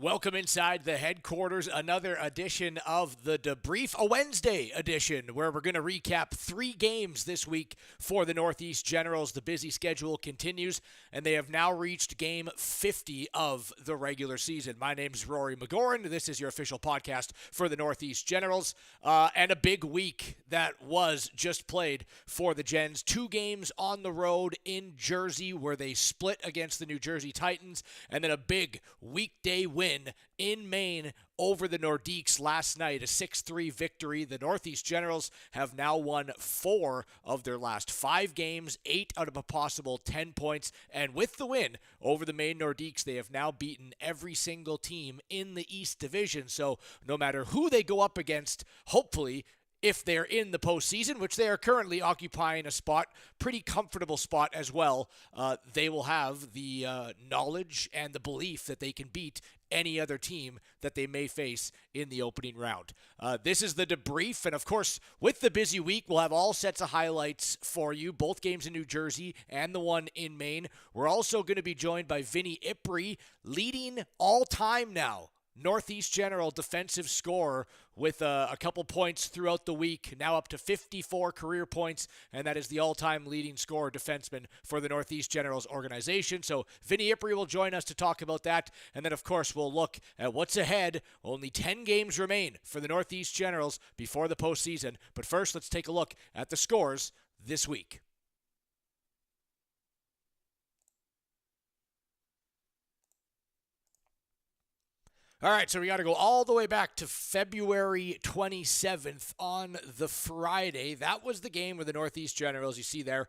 Welcome inside the headquarters, another edition of the Debrief, a Wednesday edition where we're going to recap 3 games this week for the Northeast Generals. The busy schedule continues, and they have now reached game 50 of the regular season. My name is Rory McGoran. This is your official podcast for the Northeast Generals, and a big week that was just played for the Gens. 2 games on the road in Jersey where they split against the New Jersey Titans, and then a big weekday win in Maine over the Nordiques last night, a 6-3 victory. The Northeast Generals have now won 4 of their last 5 games, 8 out of a possible 10 points, and with the win over the Maine Nordiques, they have now beaten every single team in the East Division. So no matter who they go up against, hopefully, if they're in the postseason, which they are currently occupying a spot, pretty comfortable spot as well, they will have the knowledge and the belief that they can beat any other team that they may face in the opening round. This is the Debrief, and of course, with the busy week, we'll have all sets of highlights for you, both games in New Jersey and the one in Maine. We're also going to be joined by Vinny Ipri, leading all-time now Northeast General defensive scorer with a couple points throughout the week, now up to 54 career points, and that is the all-time leading scorer defenseman for the Northeast Generals organization. So Vinny Ipri will join us to talk about that, and then of course we'll look at what's ahead. Only 10 games remain for the Northeast Generals before the postseason, but first let's take a look at the scores this week. All right, so we got to go all the way back to February 27th on the Friday. That was the game where the Northeast Generals, you see there,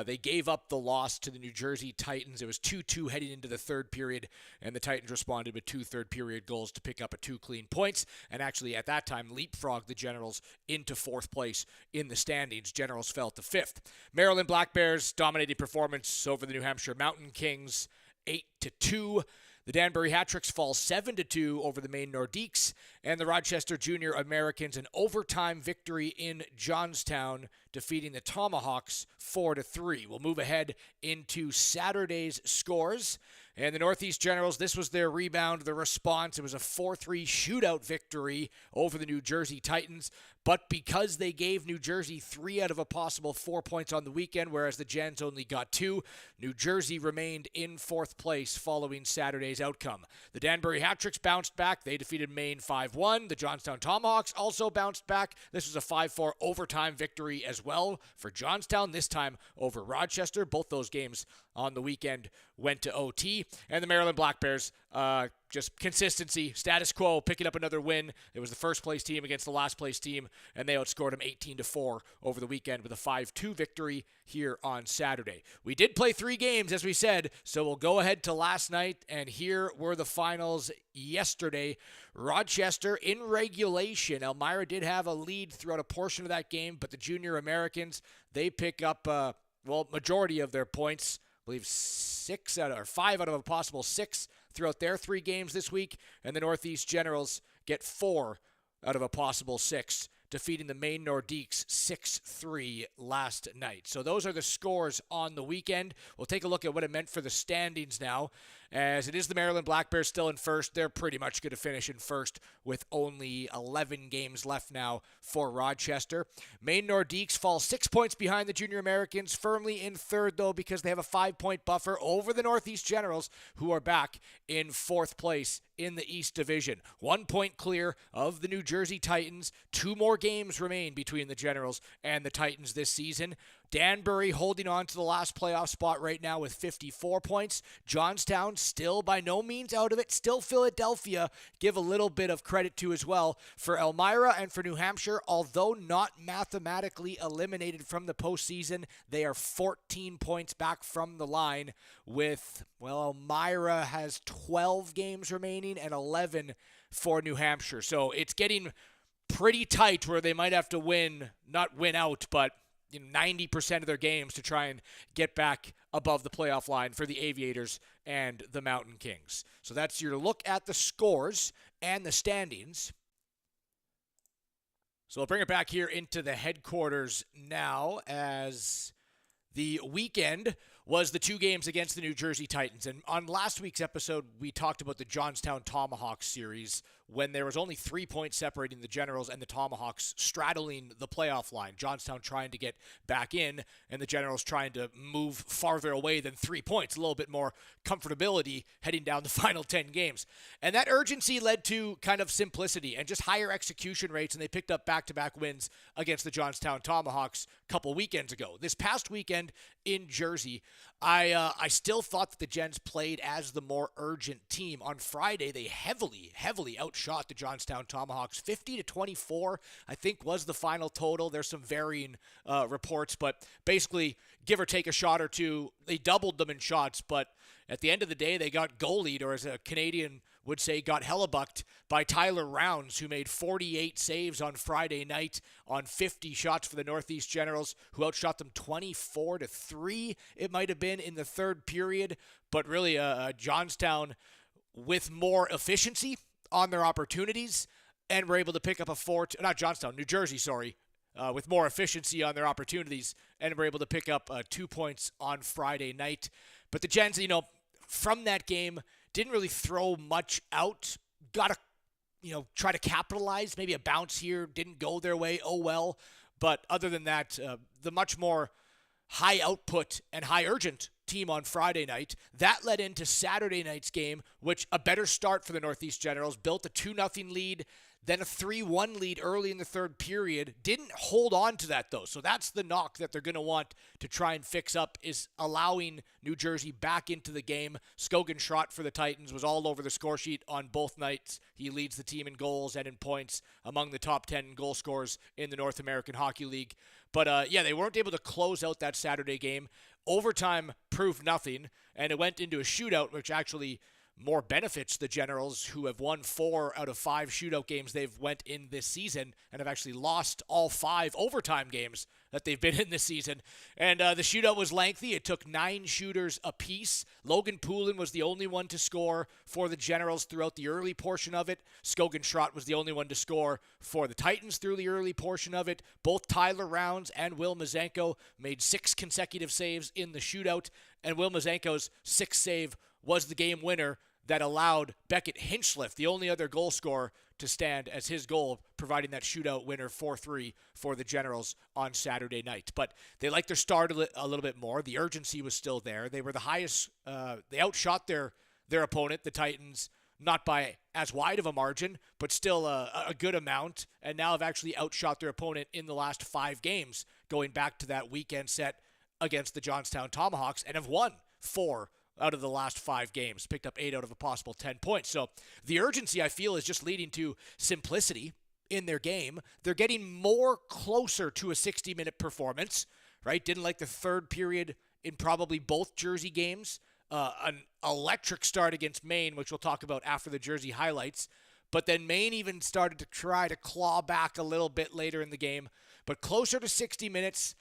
they gave up the loss to the New Jersey Titans. It was 2-2 heading into the third period, and the Titans responded with 2 third-period goals to pick up 2 clean points, and actually at that time leapfrogged the Generals into 4th place in the standings. Generals fell to 5th. Maryland Black Bears dominated performance over the New Hampshire Mountain Kings, 8-2. The Danbury Hat-Tricks fall 7-2 over the Maine Nordiques, and the Rochester Junior Americans an overtime victory in Johnstown, defeating the Tomahawks 4-3. We'll move ahead into Saturday's scores. And the Northeast Generals, this was their rebound, the response. It was a 4-3 shootout victory over the New Jersey Titans. But because they gave New Jersey 3 out of a possible 4 points on the weekend, whereas the Gens only got 2, New Jersey remained in 4th place following Saturday's outcome. The Danbury Hat-Tricks bounced back. They defeated Maine 5-1. The Johnstown Tomahawks also bounced back. This was a 5-4 overtime victory as well for Johnstown, this time over Rochester. Both those games on the weekend went to OT. And the Maryland Black Bears, just consistency, status quo, picking up another win. It was the first place team against the last place team, and they outscored them 18-4 over the weekend with a 5-2 victory here on Saturday. We did play 3 games, as we said, so we'll go ahead to last night, and here were the finals yesterday. Rochester in regulation. Elmira did have a lead throughout a portion of that game, but the Junior Americans, they pick up, majority of their points. I believe 5 out of a possible 6 throughout their 3 games this week, and the Northeast Generals get 4 out of a possible 6, defeating the Maine Nordiques 6-3 last night. So those are the scores on the weekend. We'll take a look at what it meant for the standings now, as it is the Maryland Black Bears still in first. They're pretty much going to finish in first with only 11 games left now for Rochester. Maine Nordiques fall 6 points behind the Junior Americans, firmly in third, though, because they have a 5-point buffer over the Northeast Generals, who are back in 4th place in the East Division. 1 point clear of the New Jersey Titans. 2 more games remain between the Generals and the Titans this season. Danbury holding on to the last playoff spot right now with 54 points. Johnstown still by no means out of it. Still Philadelphia, give a little bit of credit to as well. For Elmira and for New Hampshire, although not mathematically eliminated from the postseason, they are 14 points back from the line with, Elmira has 12 games remaining and 11 for New Hampshire. So it's getting pretty tight where they might have to not win out, but 90% of their games to try and get back above the playoff line for the Aviators and the Mountain Kings. So that's your look at the scores and the standings. So we'll bring it back here into the headquarters now, as the weekend was the 2 games against the New Jersey Titans. And on last week's episode, we talked about the Johnstown Tomahawks series when there was only 3 points separating the Generals and the Tomahawks straddling the playoff line. Johnstown trying to get back in and the Generals trying to move farther away than 3 points, a little bit more comfortability heading down the final 10 games. And that urgency led to kind of simplicity and just higher execution rates, and they picked up back-to-back wins against the Johnstown Tomahawks a couple weekends ago. This past weekend in Jersey, I still thought that the Gens played as the more urgent team. On Friday, they heavily outshot the Johnstown Tomahawks. 50-24, I think, was the final total. There's some varying reports, but basically, give or take a shot or two, they doubled them in shots, but at the end of the day, they got goalied, or as a Canadian would say, got hellebucked by Tyler Rounds, who made 48 saves on Friday night on 50 shots for the Northeast Generals, who outshot them 24-3, it might have been, in the third period. But really, Johnstown with more efficiency on their opportunities, and were able to pick up New Jersey, with more efficiency on their opportunities, and were able to pick up 2 points on Friday night. But the Gens, from that game, didn't really throw much out. Got to, try to capitalize. Maybe a bounce here didn't go their way. Oh well. But other than that, the much more high output and high urgent team on Friday night, that led into Saturday night's game, which a better start for the Northeast Generals, built a 2-0 lead, then a 3-1 lead early in the third period. Didn't hold on to that, though. So that's the knock that they're going to want to try and fix up, is allowing New Jersey back into the game. Skogan Schrott for the Titans was all over the score sheet on both nights. He leads the team in goals and in points, among the top 10 goal scorers in the North American Hockey League. But, they weren't able to close out that Saturday game. Overtime proved nothing, and it went into a shootout, which actually more benefits the Generals, who have won 4 out of 5 shootout games they've went in this season, and have actually lost all 5 overtime games that they've been in this season. And the shootout was lengthy. It took 9 shooters apiece. Logan Poulin was the only one to score for the Generals throughout the early portion of it. Skogan Schrott was the only one to score for the Titans through the early portion of it. Both Tyler Rounds and Will Mazenko made 6 consecutive saves in the shootout, and Will Mazenko's 6th save was the game winner that allowed Beckett Hinchliff, the only other goal scorer, to stand as his goal, providing that shootout winner 4-3 for the Generals on Saturday night. But they liked their start a little bit more. The urgency was still there. They were the highest. They outshot their opponent, the Titans, not by as wide of a margin, but still a good amount, and now have actually outshot their opponent in the last 5 games, going back to that weekend set against the Johnstown Tomahawks, and have won 4 out of the last 5 games, picked up 8 out of a possible 10 points. So the urgency, I feel, is just leading to simplicity in their game. They're getting more closer to a 60-minute performance, right? Didn't like the third period in probably both Jersey games. An electric start against Maine, which we'll talk about after the Jersey highlights. But then Maine even started to try to claw back a little bit later in the game. But closer to 60 minutes,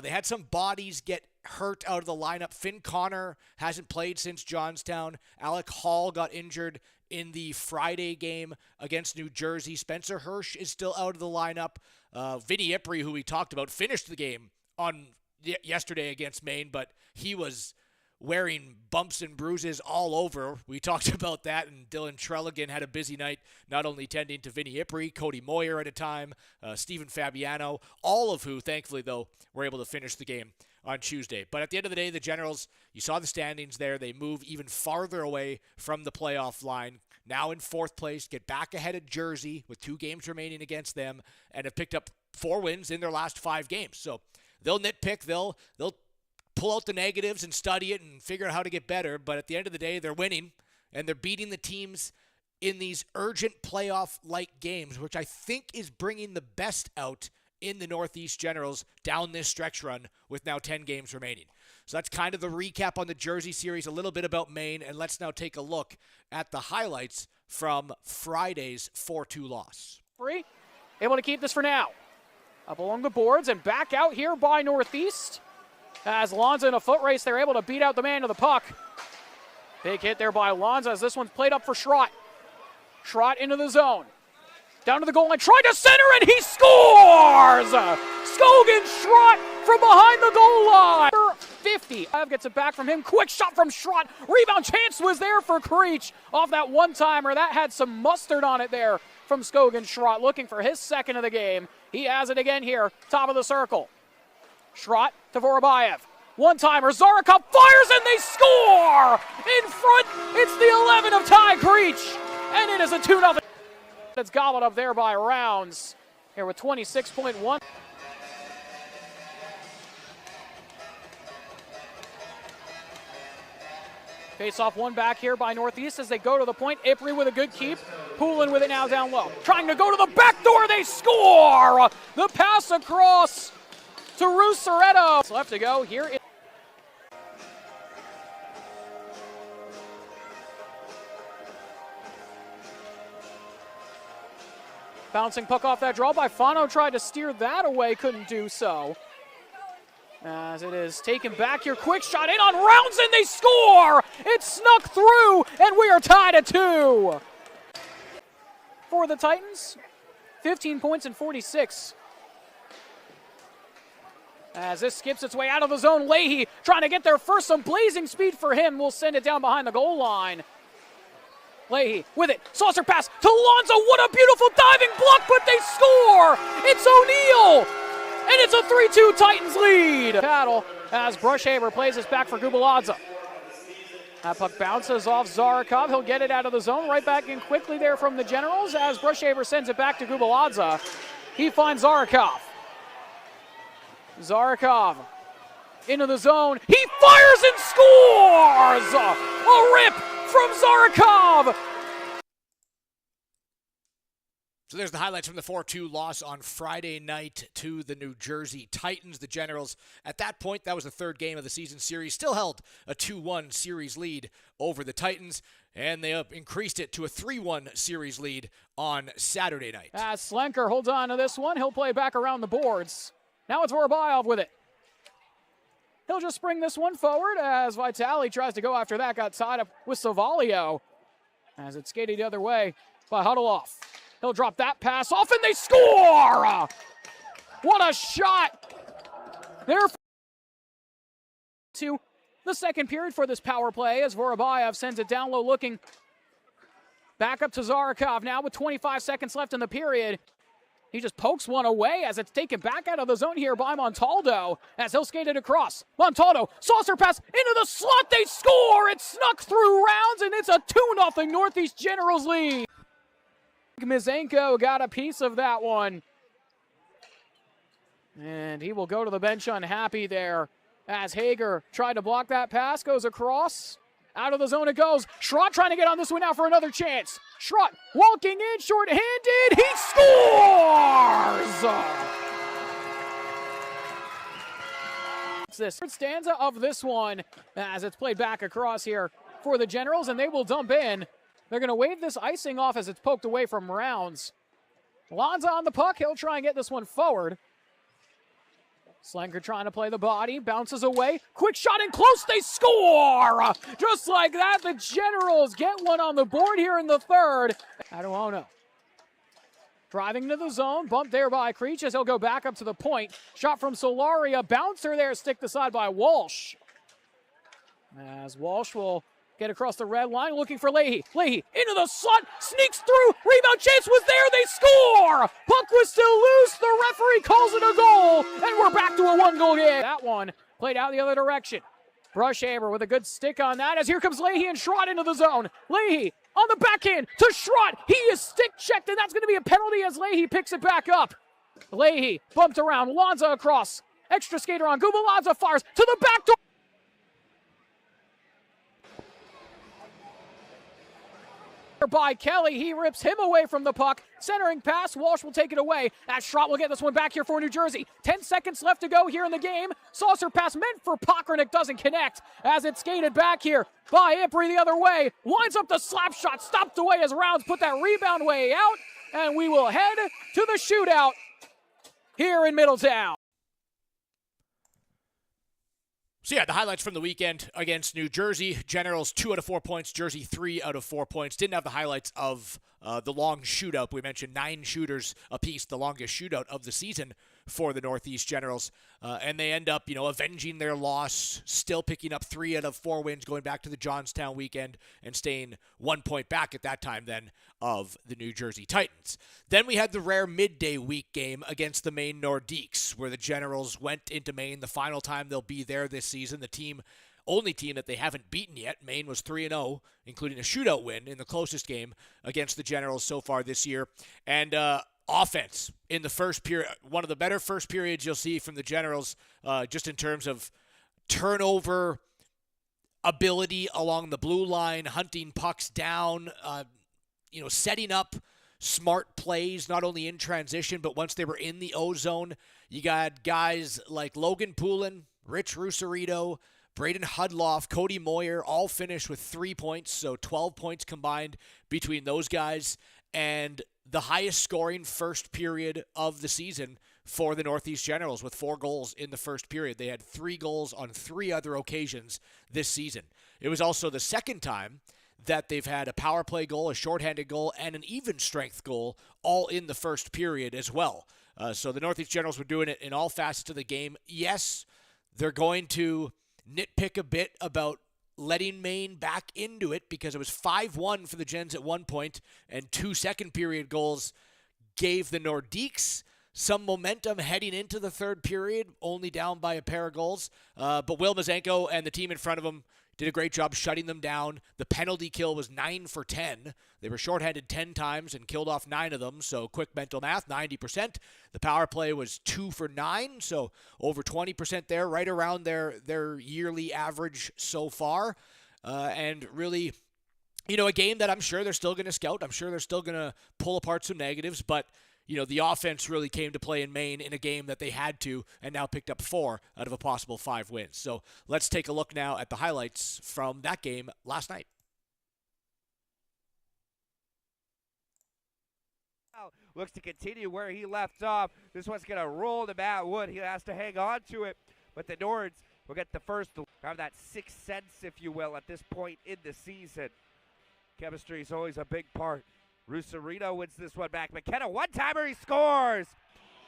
they had some bodies get hurt out of the lineup. Finn Connor hasn't played since Johnstown. Alec Hall got injured in the Friday game against New Jersey. Spencer Hirsch is still out of the lineup. Vinny Ipri, who we talked about, finished the game on yesterday against Maine, but he was wearing bumps and bruises all over. We talked about that, and Dylan Trelligan had a busy night, not only tending to Vinny Ipri, Cody Moyer at a time, Stephen Fabiano, all of who, thankfully, though, were able to finish the game on Tuesday. But at the end of the day, the Generals, you saw the standings there. They move even farther away from the playoff line. Now in 4th place, get back ahead of Jersey with 2 games remaining against them, and have picked up 4 wins in their last 5 games. So they'll nitpick. They'll pull out the negatives and study it and figure out how to get better. But at the end of the day, they're winning, and they're beating the teams in these urgent playoff-like games, which I think is bringing the best out in the Northeast Generals down this stretch run with now 10 games remaining. So that's kind of the recap on the Jersey series, a little bit about Maine, and let's now take a look at the highlights from Friday's 4-2 loss. Free, able to keep this for now. Up along the boards and back out here by Northeast. As Lonza in a foot race, they're able to beat out the man to the puck. Big hit there by Lonza as this one's played up for Schrott. Schrott into the zone. Down to the goal line, tried to center, and he scores! Skogan Schrott from behind the goal line. 50. Gets it back from him. Quick shot from Schrott. Rebound chance was there for Creech off that one-timer. That had some mustard on it there from Skogan Schrott, looking for his second of the game. He has it again here, top of the circle. Schrott to Vorobayev. One-timer, Zarikov fires and they score! In front, it's the 11 of Ty Creech, and it is a 2-0. It's gobbled up there by Rounds, here with 26.1. Face off one back here by Northeast as they go to the point. Ipri with a good keep. Poulin with it now down low. Trying to go to the back door. They score! The pass across to Ruseretto. Left to go here. Bouncing puck off that draw by Fano. Tried to steer that away. Couldn't do so. As it is taken back here, quick shot in on Rounds and they score! It snuck through and we are tied at 2. For the Titans, 15 points and 46. As this skips its way out of the zone, Leahy trying to get there first, some blazing speed for him. We'll send it down behind the goal line. Leahy with it, saucer pass to Lonzo, what a beautiful diving block, but they score! It's O'Neal! And it's a 3-2 Titans lead. Paddle as Brushhaber plays this back for Gubaladze. That puck bounces off Zarikov. He'll get it out of the zone. Right back in quickly there from the Generals as Brushhaber sends it back to Gubaladze. He finds Zarikov. Zarikov into the zone. He fires and scores! A rip from Zarikov. So there's the highlights from the 4-2 loss on Friday night to the New Jersey Titans. The Generals, at that point, that was the third game of the season series, still held a 2-1 series lead over the Titans, and they increased it to a 3-1 series lead on Saturday night. As Slenker holds on to this one, he'll play back around the boards. Now it's Vorobayev with it. He'll just bring this one forward as Vitali tries to go after that, got tied up with Savalio as it skated the other way by Huddleoff. He'll drop that pass off, and they score! What a shot! They're to the second period for this power play as Vorobayev sends it down low looking back up to Zarikov now with 25 seconds left in the period. He just pokes one away as it's taken back out of the zone here by Montaldo as he'll skate it across. Montaldo, saucer pass into the slot, they score! It snuck through Rounds, and it's a 2-0 Northeast Generals lead. Mizenko got a piece of that one. And he will go to the bench unhappy there as Hager tried to block that pass, goes across. Out of the zone it goes. Schrott trying to get on this one now for another chance. Schrott walking in short-handed. He scores! It's this third stanza of this one as it's played back across here for the Generals, and they will dump in. They're going to wave this icing off as it's poked away from Rounds. Lanza on the puck. He'll try and get this one forward. Slenker trying to play the body. Bounces away. Quick shot in close. They score! Just like that, the Generals get one on the board here in the third. Aduono driving to the zone. Bumped there by Creech as he'll go back up to the point. Shot from Solaria. Bouncer there. Sticked aside by Walsh. As Walsh will get across the red line, looking for Leahy. Leahy into the slot, sneaks through, rebound chance was there, they score! Puck was still loose, the referee calls it a goal, and we're back to a one-goal game. That one played out the other direction. Brushhaber with a good stick on that, as here comes Leahy and Schrott into the zone. Leahy on the backhand to Schrott, he is stick-checked, and that's going to be a penalty as Leahy picks it back up. Leahy bumped around, Lanza across, extra skater on, Gubaladze fires to the back door. By Kelly, he rips him away from the puck. Centering pass, Walsh will take it away. As Schrott will get this one back here for New Jersey. 10 seconds left to go here in the game. Saucer pass meant for Pockernick doesn't connect as it's skated back here by Ipri the other way. Winds up the slap shot, stopped away as Rounds put that rebound way out. And we will head to the shootout here in Middletown. So yeah, the highlights from the weekend against New Jersey. Generals 2 out of 4 points, Jersey 3 out of 4 points. Didn't have the highlights of the long shootout. We mentioned 9 shooters apiece, the longest shootout of the season for the Northeast Generals. And they end up, avenging their loss, still picking up 3 out of 4 wins going back to the Johnstown weekend and staying 1 point back at that time then of the New Jersey Titans. Then we had the rare midday week game against the Maine Nordiques, where the Generals went into Maine the final time they'll be there this season. The only team that they haven't beaten yet. Maine was 3-0, including a shootout win in the closest game against the Generals so far this year. And offense in the first period, one of the better first periods you'll see from the Generals, just in terms of turnover ability along the blue line, hunting pucks down, setting up smart plays, not only in transition, but once they were in the O-zone. You got guys like Logan Poulin, Rich Rusarito, Braden Hudloff, Cody Moyer, all finished with 3 points, so 12 points combined between those guys, and the highest scoring first period of the season for the Northeast Generals with 4 goals in the first period. They had 3 goals on 3 other occasions this season. It was also the second time that they've had a power play goal, a shorthanded goal, and an even strength goal all in the first period as well. So the Northeast Generals were doing it in all facets of the game. Yes, they're going to nitpick a bit about letting Maine back into it because it was 5-1 for the Gens at one point, and 2 second period goals gave the Nordiques some momentum heading into the third period, only down by a pair of goals. But Will Mazenko and the team in front of him did a great job shutting them down. The penalty kill was 9 for 10. They were shorthanded 10 times and killed off 9 of them, so quick mental math, 90%. The power play was 2 for 9, so over 20% there, right around their yearly average so far. And really, a game that I'm sure they're still going to scout. I'm sure they're still going to pull apart some negatives, but the offense really came to play in Maine in a game that they had to, and now picked up 4 out of a possible 5 wins. So let's take a look now at the highlights from that game last night. Looks to continue where he left off. This one's going to roll to Matt Wood. He has to hang on to it, but the Nords will get the first, have that 6th sense, if you will, at this point in the season. Chemistry is always a big part. Rusarito wins this one back. McKenna, one-timer, he scores!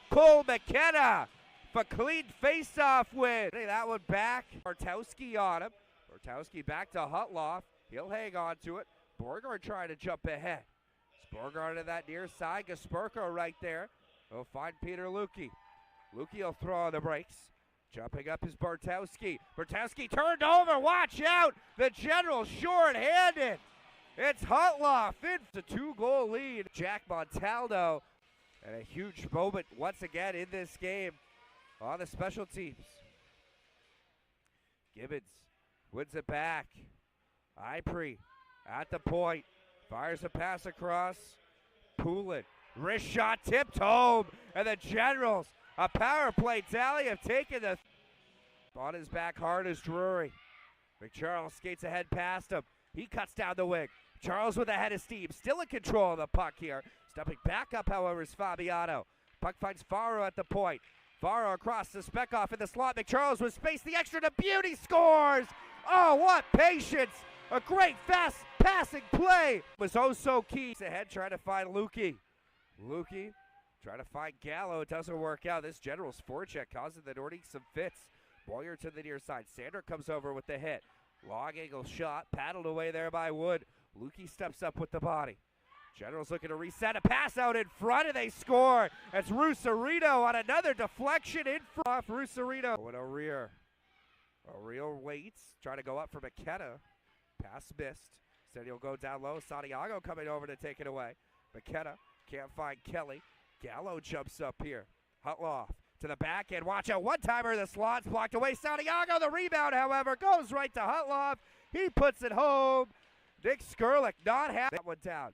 Cole McKenna for clean face-off win. That one back. Bartowski on him. Bartowski back to Hutloff. He'll hang on to it. Borgard trying to jump ahead. Borgard to that near side. Gasperko right there. He'll find Peter Lukey. Lukey will throw on the brakes. Jumping up is Bartowski. Bartowski turned over. Watch out! The Generals short-handed. It's Hutloff in the 2-goal lead. Jack Montaldo, and a huge moment once again in this game on the special teams. Gibbons wins it back. Ipri at the point. Fires a pass across. Poulin. Wrist shot tipped home. And the Generals, a power play tally, have taken the on his back hard as Drury. McCharles skates ahead past him. He cuts down the wing. Charles with a head of steam, still in control of the puck here. Stepping back up, however, is Fabiano. Puck finds Faro at the point. Faro across the Spekhoff in the slot. McCharles with space, the extra to Beauty scores! Oh, what patience! A great fast passing play was oh so key. Ahead trying to find Lukey. Lukey trying to find Gallo. It doesn't work out. This General's forecheck causing the Nordiques some fits. Boyer to the near side. Sander comes over with the hit. Long angle shot, paddled away there by Wood. Lukey steps up with the body. Generals looking to reset, a pass out in front, and they score. It's Rusarito on another deflection in front. Off Rusarito. With O'Rear. O'Rear waits, trying to go up for McKenna. Pass missed. Said he'll go down low. Santiago coming over to take it away. McKenna can't find Kelly. Gallo jumps up here. Hutloff to the back end. Watch out. One-timer. The slot's blocked away. Santiago, the rebound, however, goes right to Hutloff. He puts it home. Nick Skurlik not happy. That one down.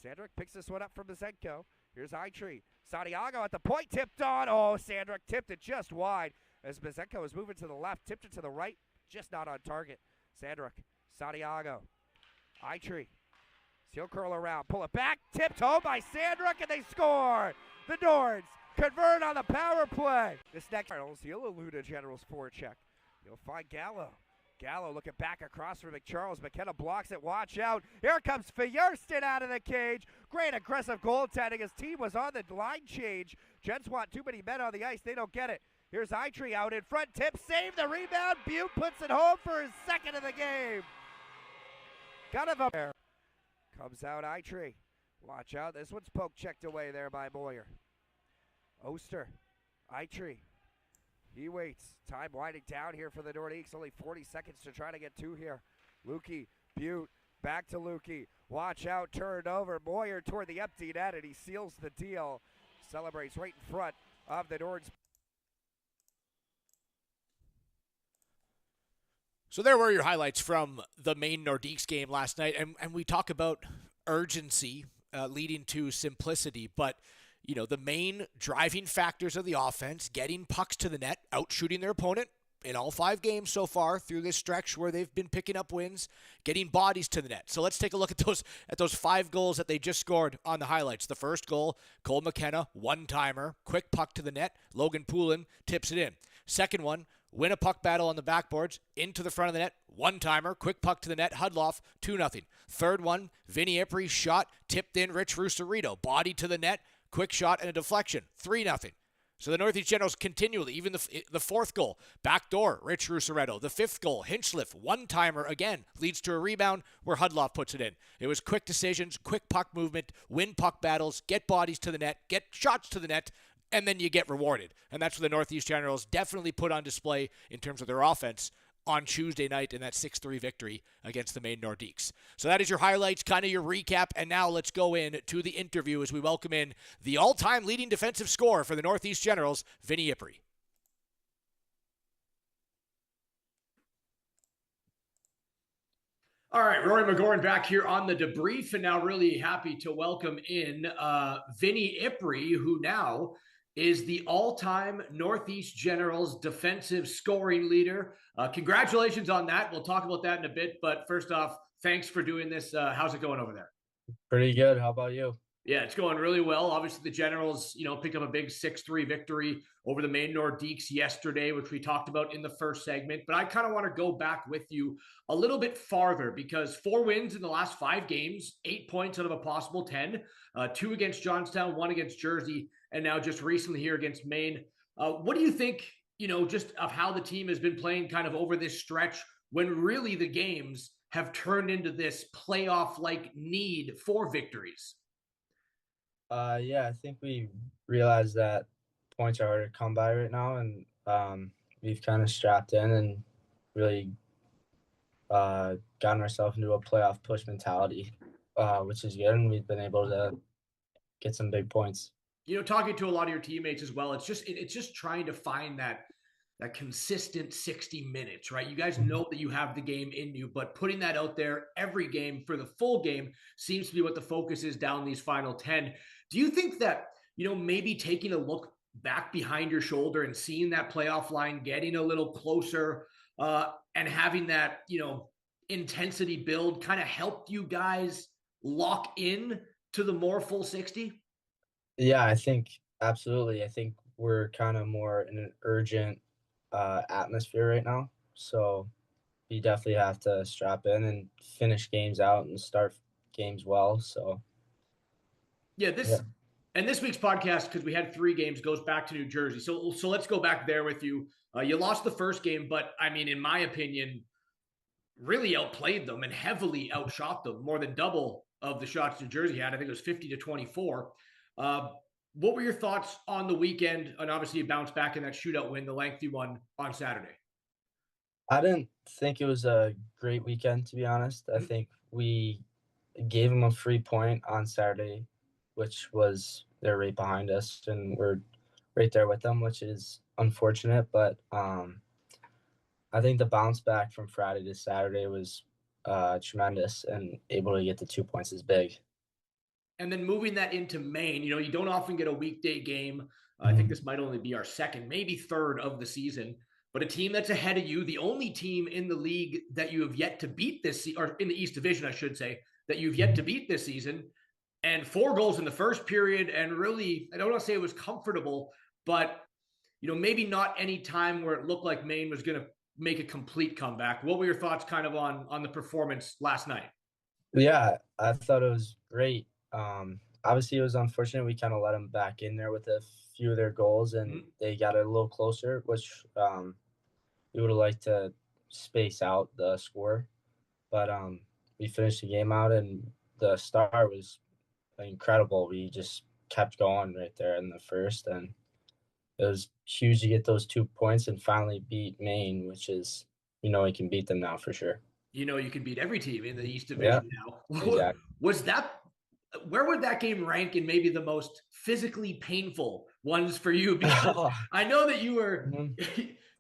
Sandrick picks this one up from Mazenko. Here's Ipri. Santiago at the point. Tipped on. Oh, Sandrick tipped it just wide as Mazenko is moving to the left. Tipped it to the right. Just not on target. Sandrick. Santiago. Ipri. He'll curl around. Pull it back. Tipped home by Sandrick, and they score. The Nords convert on the power play. This next he'll elude a General's forecheck. He'll find Gallo. Gallo looking back across for McCharles. McKenna blocks it. Watch out. Here comes Fierstein out of the cage. Great aggressive goaltending. His team was on the line change. Jets want too many men on the ice. They don't get it. Here's Ipri out in front. Tip, save the rebound. Butte puts it home for his second of the game. Kind of up there. Comes out Ipri. Watch out. This one's poke checked away there by Moyer. Oster. Ipri. He waits. Time winding down here for the Nordiques. Only 40 seconds to try to get two here. Lukey. Butte. Back to Lukey. Watch out. Turned over. Moyer toward the empty net, and he seals the deal. Celebrates right in front of the Nords. So there were your highlights from the Maine Nordiques game last night, and we talk about urgency leading to simplicity, but you know, the main driving factors of the offense, getting pucks to the net, outshooting their opponent in all 5 games so far through this stretch where they've been picking up wins, getting bodies to the net. So let's take a look at those 5 goals that they just scored on the highlights. The first goal, Cole McKenna, one-timer, quick puck to the net. Logan Poulin tips it in. Second one, win a puck battle on the backboards, into the front of the net, one-timer, quick puck to the net, Hudloff, 2-0. Third one, Vinny Ipri, shot, tipped in, Rich Rusarito, body to the net, quick shot and a deflection, 3-0. So the Northeast Generals continually, even the fourth goal, backdoor, Rich Rusarito. The fifth goal, Hinchliff, one-timer again, leads to a rebound where Hudloff puts it in. It was quick decisions, quick puck movement, win puck battles, get bodies to the net, get shots to the net, and then you get rewarded. And that's what the Northeast Generals definitely put on display in terms of their offense on Tuesday night in that 6-3 victory against the Maine Nordiques. So that is your highlights, kind of your recap, and now let's go in to the interview as we welcome in the all-time leading defensive scorer for the Northeast Generals, Vinny Ipri. All right, Rory McGoran back here on the Debrief, and now really happy to welcome in Vinny Ipri, who now is the all-time Northeast Generals defensive scoring leader. Congratulations on that. We'll talk about that in a bit, but first off, thanks for doing this. How's it going over there? Pretty good. How about you? Yeah, it's going really well. Obviously, the Generals, picked up a big 6-3 victory over the Maine Nordiques yesterday, which we talked about in the first segment. But I kind of want to go back with you a little bit farther because 4 wins in the last 5 games, 8 points out of a possible 10, 2 against Johnstown, 1 against Jersey, and now just recently here against Maine. What do you think, just of how the team has been playing kind of over this stretch when really the games have turned into this playoff-like need for victories? Yeah, I think we realized that points are hard to come by right now, and we've kind of strapped in and really gotten ourselves into a playoff push mentality, which is good, and we've been able to get some big points. Talking to a lot of your teammates as well, it's just trying to find that consistent 60 minutes, right? You guys know that you have the game in you, but putting that out there every game for the full game seems to be what the focus is down these final 10. Do you think that, maybe taking a look back behind your shoulder and seeing that playoff line getting a little closer and having that, intensity build kind of helped you guys lock in to the more full 60? Yeah, I think absolutely. I think we're kind of more in an urgent atmosphere right now. So we definitely have to strap in and finish games out and start games well. So and this week's podcast, because we had 3 games, goes back to New Jersey. So let's go back there with you. You lost the first game, but I mean, in my opinion, really outplayed them and heavily outshot them, more than double of the shots New Jersey had. I think it was 50-24. What were your thoughts on the weekend? And obviously you bounced back in that shootout win, the lengthy one on Saturday. I didn't think it was a great weekend, to be honest. I think we gave them a free point on Saturday, which was they're right behind us, and we're right there with them, which is unfortunate. But I think the bounce back from Friday to Saturday was tremendous, and able to get the 2 points is big. And then moving that into Maine, you don't often get a weekday game. I think this might only be our second, maybe third of the season. But a team that's ahead of you, the only team in the league that you have yet to beat this or in the East Division, I should say, that you've yet to beat this season. And 4 goals in the first period. And really, I don't want to say it was comfortable, but, maybe not any time where it looked like Maine was going to make a complete comeback. What were your thoughts kind of on the performance last night? Yeah, I thought it was great. Obviously, it was unfortunate. We kind of let them back in there with a few of their goals, and they got it a little closer, which we would have liked to space out the score. But we finished the game out, and the start was incredible. We just kept going right there in the first, and it was huge to get those 2 points and finally beat Maine, which is, we can beat them now for sure. You can beat every team in the East Yeah, Division now. exactly. Where would that game rank in maybe the most physically painful ones for you? Because I know that you were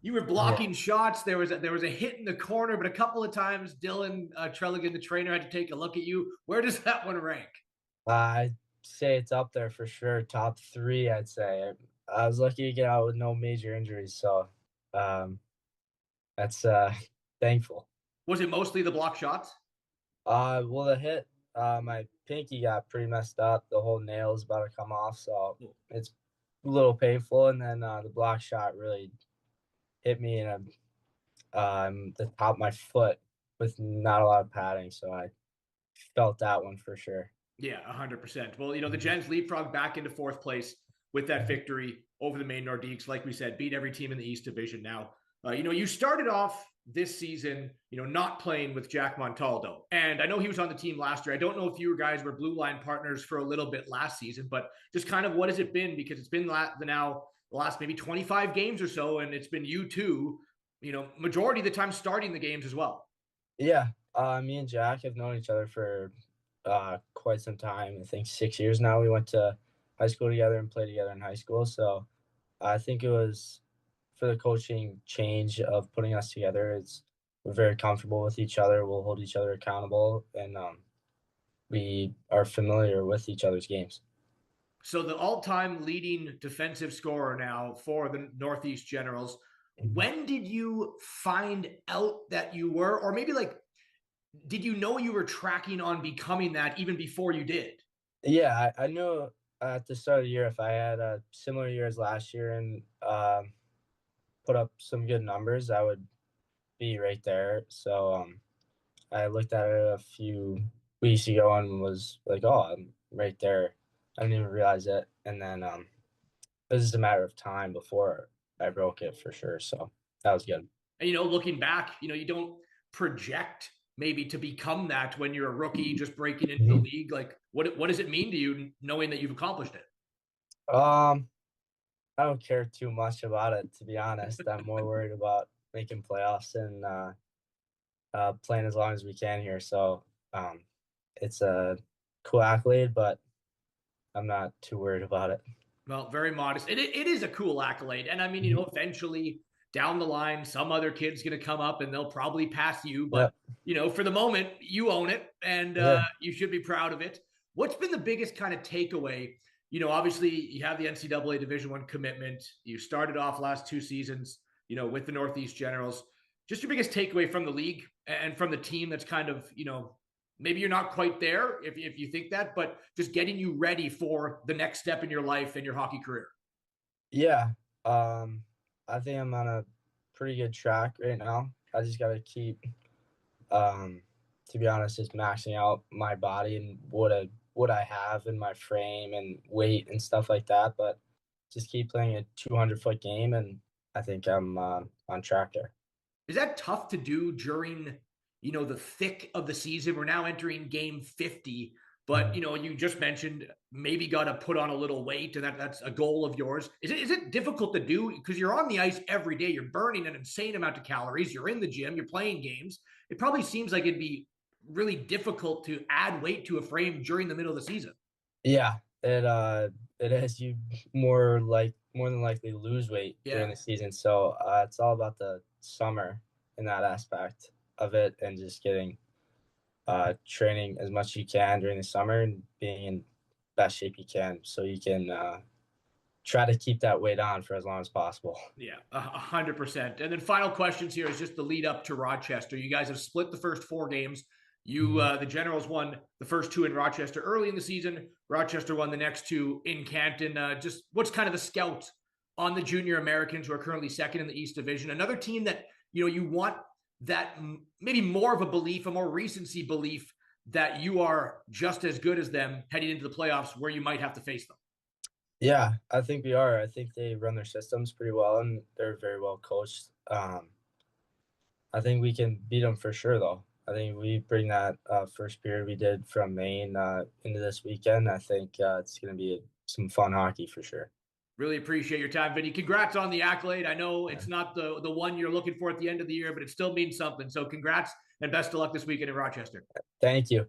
you were blocking shots. There was a hit in the corner, but a couple of times Dylan Trelligan, the trainer, had to take a look at you. Where does that one rank? I'd say it's up there for sure. Top 3, I'd say. I was lucky to get out with no major injuries, so that's thankful. Was it mostly the block shots? Well, the hit, my pinky got pretty messed up. The whole nail's about to come off, so it's a little painful. And then the block shot really hit me in the top of my foot with not a lot of padding, so I felt that one for sure. Yeah, 100%. Well, the Gens leapfrog back into 4th place with that victory over the Maine Nordiques. Like we said, beat every team in the East Division now. You started off this season, not playing with Jack Montaldo. And I know he was on the team last year. I don't know if you guys were blue line partners for a little bit last season, but just kind of what has it been? Because it's been now the last maybe 25 games or so, and it's been you two, majority of the time starting the games as well. Yeah, me and Jack have known each other for quite some time. I think 6 years now. We went to high school together and played together in high school. So I think it was for the coaching change of putting us together. We're very comfortable with each other. We'll hold each other accountable, and we are familiar with each other's games. So the all-time leading defensive scorer now for the Northeast Generals. When did you find out that you were, or maybe did you know you were tracking on becoming that even before you did? Yeah, I knew at the start of the year if I had a similar year as last year and put up some good numbers, I would be right there. So I looked at it a few weeks ago and was like, oh, I'm right there. I didn't even realize it. And then it was just a matter of time before I broke it for sure. So that was good. And, looking back, you don't project maybe to become that when you're a rookie just breaking into the league. Like, what does it mean to you knowing that you've accomplished it? I don't care too much about it, to be honest. I'm more worried about making playoffs and playing as long as we can here. So it's a cool accolade, but I'm not too worried about it. Well, very modest. It is a cool accolade. And I mean, eventually down the line, some other kid's going to come up and they'll probably pass you. But, for the moment, you own it and you should be proud of it. What's been the biggest kind of takeaway? Obviously you have the NCAA Division I commitment. You started off last 2 seasons, with the Northeast Generals. Just your biggest takeaway from the league and from the team that's kind of, maybe you're not quite there if you think that, but just getting you ready for the next step in your life and your hockey career. Yeah. I think I'm on a pretty good track right now. I just got to keep, to be honest, just maxing out my body and what I have in my frame and weight and stuff like that. But just keep playing a 200-foot game, and I think I'm on track there. Is that tough to do during, the thick of the season? We're now entering game 50, but, you just mentioned maybe got to put on a little weight, and that's a goal of yours. Is it difficult to do? Because you're on the ice every day. You're burning an insane amount of calories. You're in the gym. You're playing games. It probably seems like it'd be really difficult to add weight to a frame during the middle of the season. Yeah, it is. You more than likely lose weight during the season. So it's all about the summer in that aspect of it, and just getting training as much as you can during the summer and being in best shape you can, so you can try to keep that weight on for as long as possible. Yeah, 100%. And then final questions here is just the lead up to Rochester. You guys have split the first 4 games. The Generals won the first 2 in Rochester early in the season. Rochester won the next 2 in Canton. Just what's kind of the scout on the junior Americans who are currently second in the East Division? Another team that, you want that maybe more of a belief, a more recency belief that you are just as good as them heading into the playoffs where you might have to face them? Yeah, I think we are. I think they run their systems pretty well, and they're very well coached. I think we can beat them for sure, though. I think we bring that first period we did from Maine into this weekend. I think it's going to be some fun hockey for sure. Really appreciate your time, Vinny. Congrats on the accolade. I know it's not the one you're looking for at the end of the year, but it still means something. So congrats and best of luck this weekend in Rochester. Thank you.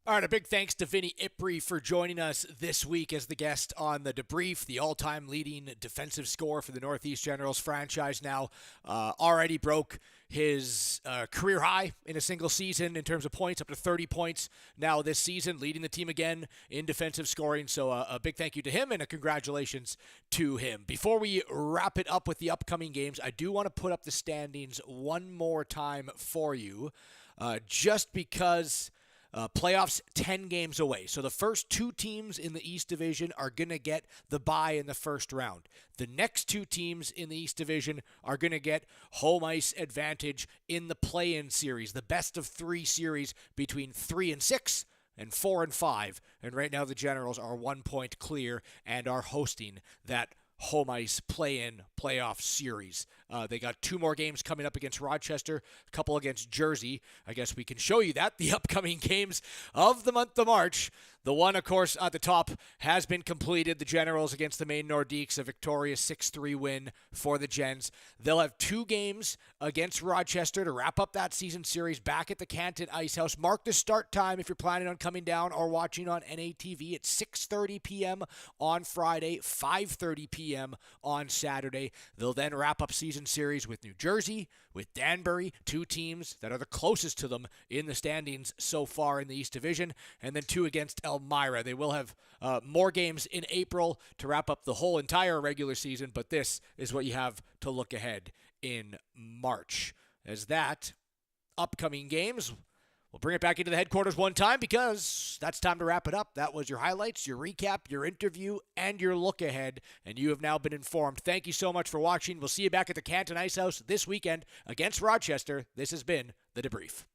All right, a big thanks to Vinny Ipri for joining us this week as the guest on the Debrief, the all-time leading defensive scorer for the Northeast Generals franchise now. Already broke his career high in a single season in terms of points, up to 30 points now this season, leading the team again in defensive scoring. So a big thank you to him and a congratulations to him. Before we wrap it up with the upcoming games, I do want to put up the standings one more time for you, just because playoffs 10 games away. So the first two teams in the East Division are going to get the bye in the first round. The next two teams in the East Division are going to get home ice advantage in the play-in series, the best of three series between 3 and 6 and 4 and 5. And right now the Generals are 1 point clear and are hosting that home ice play-in playoff series. They got 2 more games coming up against Rochester, a couple against Jersey. I guess we can show you that, the upcoming games of the month of March. The one, of course, at the top has been completed. The Generals against the Maine Nordiques, a victorious 6-3 win for the Gens. They'll have 2 games against Rochester to wrap up that season series back at the Canton Ice House. Mark the start time if you're planning on coming down or watching on NATV at 6:30 p.m. on Friday, 5:30 p.m. on Saturday. They'll then wrap up season series with New Jersey, with Danbury, 2 teams that are the closest to them in the standings so far in the East Division, and then 2 against Elmira. They will have more games in April to wrap up the whole entire regular season, but this is what you have to look ahead in March. As that upcoming games, we'll bring it back into the headquarters one time because that's time to wrap it up. That was your highlights, your recap, your interview, and your look ahead, and you have now been informed. Thank you so much for watching. We'll see you back at the Canton Ice House this weekend against Rochester. This has been The Debrief.